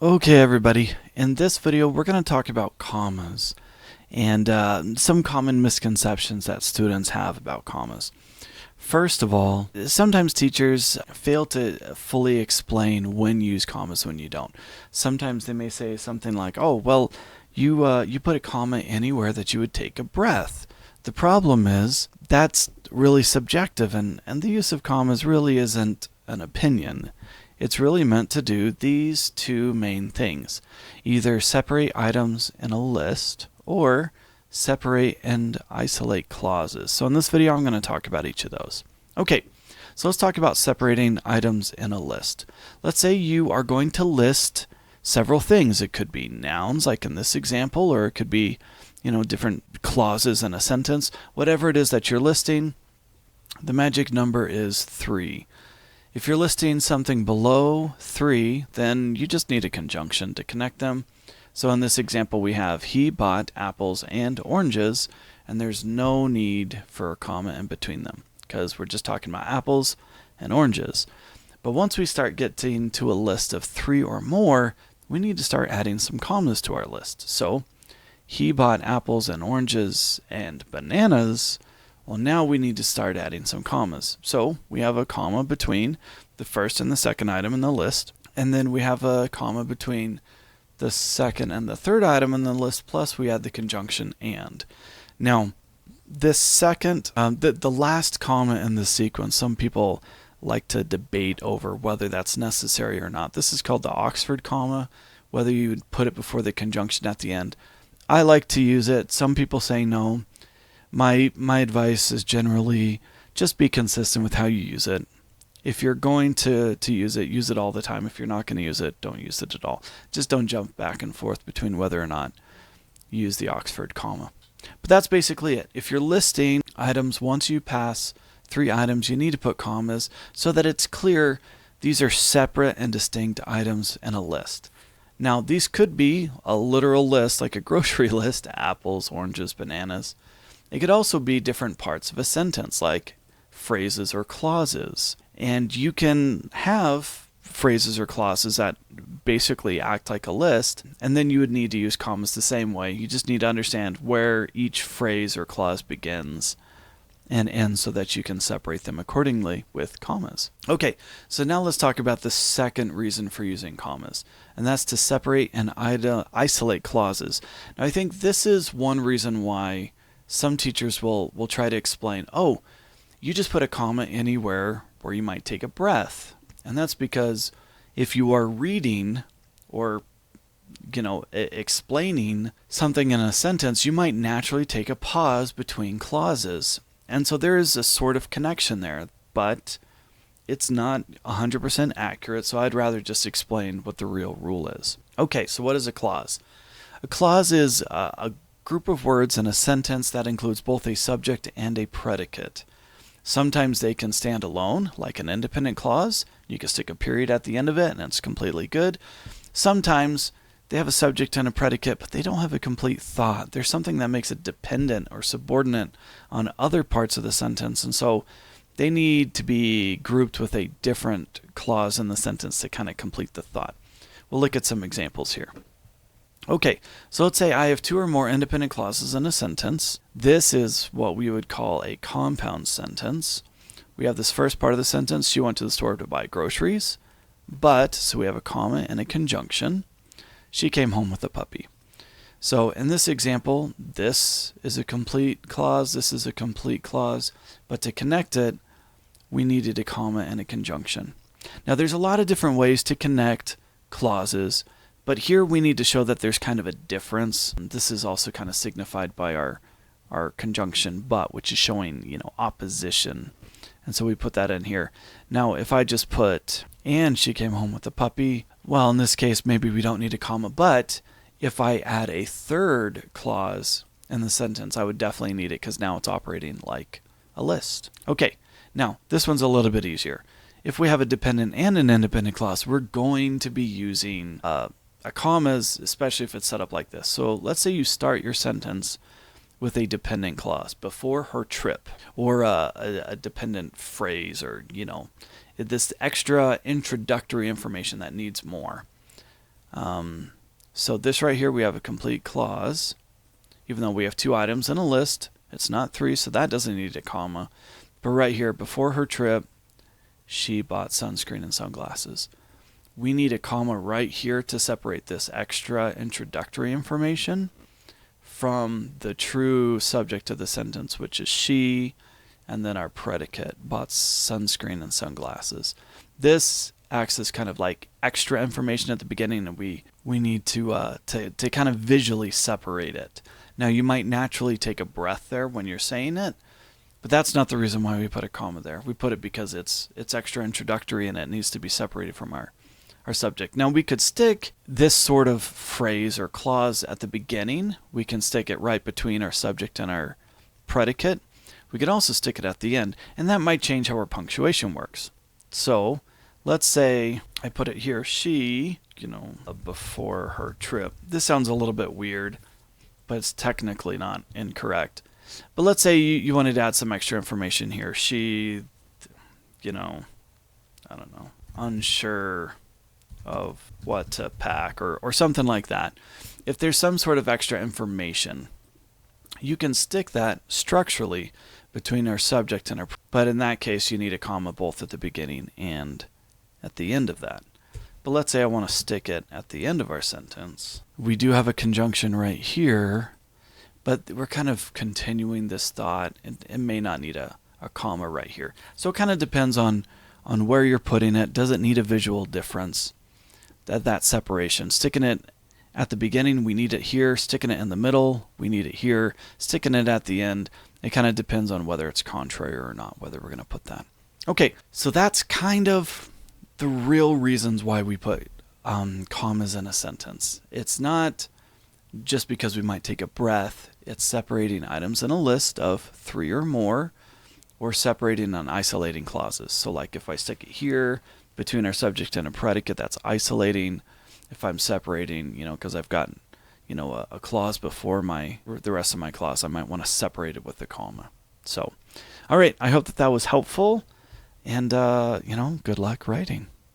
Okay, everybody. In this video, we're going to talk about commas and some common misconceptions that students have about commas. First of all, sometimes teachers fail to fully explain when you use commas, when you don't. Sometimes they may say something like, "Oh, well, you put a comma anywhere that you would take a breath." The problem is that's really subjective, and the use of commas really isn't an opinion. It's really meant to do these two main things: either separate items in a list or separate and isolate clauses. So in this video, I'm going to talk about each of those. Okay, so let's talk about separating items in a list. Let's say you are going to list several things. It could be nouns, like in this example, or it could be, different clauses in a sentence. Whatever it is that you're listing, the magic number is 3. If you're listing something below 3, then you just need a conjunction to connect them. So in this example, we have he bought apples and oranges, and there's no need for a comma in between them because we're just talking about apples and oranges. But once we start getting to a list of 3 or more, we need to start adding some commas to our list. So he bought apples and oranges and bananas. Well, now we need to start adding some commas. So we have a comma between the first and the second item in the list, and then we have a comma between the second and the third item in the list, plus we add the conjunction and. Now, this second, the last comma in the sequence, some people like to debate over whether that's necessary or not. This is called the Oxford comma, whether you would put it before the conjunction at the end. I like to use it. Some people say no. My advice is generally just be consistent with how you use it. If you're going to use it all the time. If you're not going to use it, don't use it at all. Just don't jump back and forth between whether or not you use the Oxford comma. But that's basically it. If you're listing items, once you pass 3 items, you need to put commas so that it's clear these are separate and distinct items in a list. Now, these could be a literal list, like a grocery list: apples, oranges, bananas. It could also be different parts of a sentence, like phrases or clauses. And you can have phrases or clauses that basically act like a list, and then you would need to use commas the same way. You just need to understand where each phrase or clause begins and ends so that you can separate them accordingly with commas. Okay, so now let's talk about the second reason for using commas, and that's to separate and isolate clauses. Now, I think this is one reason why some teachers will try to explain, oh, you just put a comma anywhere where you might take a breath. And that's because if you are reading or explaining something in a sentence, you might naturally take a pause between clauses. And so there is a sort of connection there, but it's not 100% accurate, so I'd rather just explain what the real rule is. Okay, so what is a clause? A clause is a group of words in a sentence that includes both a subject and a predicate. Sometimes they can stand alone, like an independent clause. You can stick a period at the end of it and it's completely good. Sometimes they have a subject and a predicate, but they don't have a complete thought. There's something that makes it dependent or subordinate on other parts of the sentence, and so they need to be grouped with a different clause in the sentence to kind of complete the thought. We'll look at some examples here. Okay, so let's say I have 2 or more independent clauses in a sentence. This is what we would call a compound sentence. We have this first part of the sentence: she went to the store to buy groceries, but, so we have a comma and a conjunction, she came home with a puppy. So in this example, this is a complete clause, this is a complete clause, but to connect it, we needed a comma and a conjunction. Now, there's a lot of different ways to connect clauses, but here we need to show that there's kind of a difference. This is also kind of signified by our conjunction but, which is showing, opposition. And so we put that in here. Now, if I just put, and she came home with a puppy, well, in this case, maybe we don't need a comma, but if I add a third clause in the sentence, I would definitely need it because now it's operating like a list. Okay, now this one's a little bit easier. If we have a dependent and an independent clause, we're going to be using a commas, especially if it's set up like this. So let's say you start your sentence with a dependent clause: before her trip, or a dependent phrase, or this extra introductory information that needs more. So this right here, we have a complete clause. Even though we have 2 items in a list, it's not 3, so that doesn't need a comma. But right here, before her trip, she bought sunscreen and sunglasses. We need a comma right here to separate this extra introductory information from the true subject of the sentence, which is she, and then our predicate, bought sunscreen and sunglasses. This acts as kind of like extra information at the beginning, and we need to kind of visually separate it. Now, you might naturally take a breath there when you're saying it, but that's not the reason why we put a comma there. We put it because it's extra introductory and it needs to be separated from our subject. Now, we could stick this sort of phrase or clause at the beginning. We can stick it right between our subject and our predicate. We could also stick it at the end, and that might change how our punctuation works. So let's say I put it here, she, before her trip. This sounds a little bit weird, but it's technically not incorrect. But let's say you wanted to add some extra information here. She, I don't know, unsure of what to pack or something like that. If there's some sort of extra information, you can stick that structurally between our subject and our, but in that case you need a comma both at the beginning and at the end of that. But let's say I want to stick it at the end of our sentence. We do have a conjunction right here, but we're kind of continuing this thought, and it may not need a comma right here. So it kind of depends on where you're putting it. Does it need a visual difference? That separation. Sticking it at the beginning, we need it here. Sticking it in the middle, we need it here. Sticking it at the end, it kind of depends on whether it's contrary or not, whether we're going to put that. Okay, so that's kind of the real reasons why we put commas in a sentence. It's not just because we might take a breath. It's separating items in a list of 3 or more, or separating on isolating clauses. So like if I stick it here between our subject and a predicate, that's isolating. If I'm separating, because I've got, a clause before the rest of my clause, I might want to separate it with a comma. So, all right, I hope that was helpful, and, good luck writing.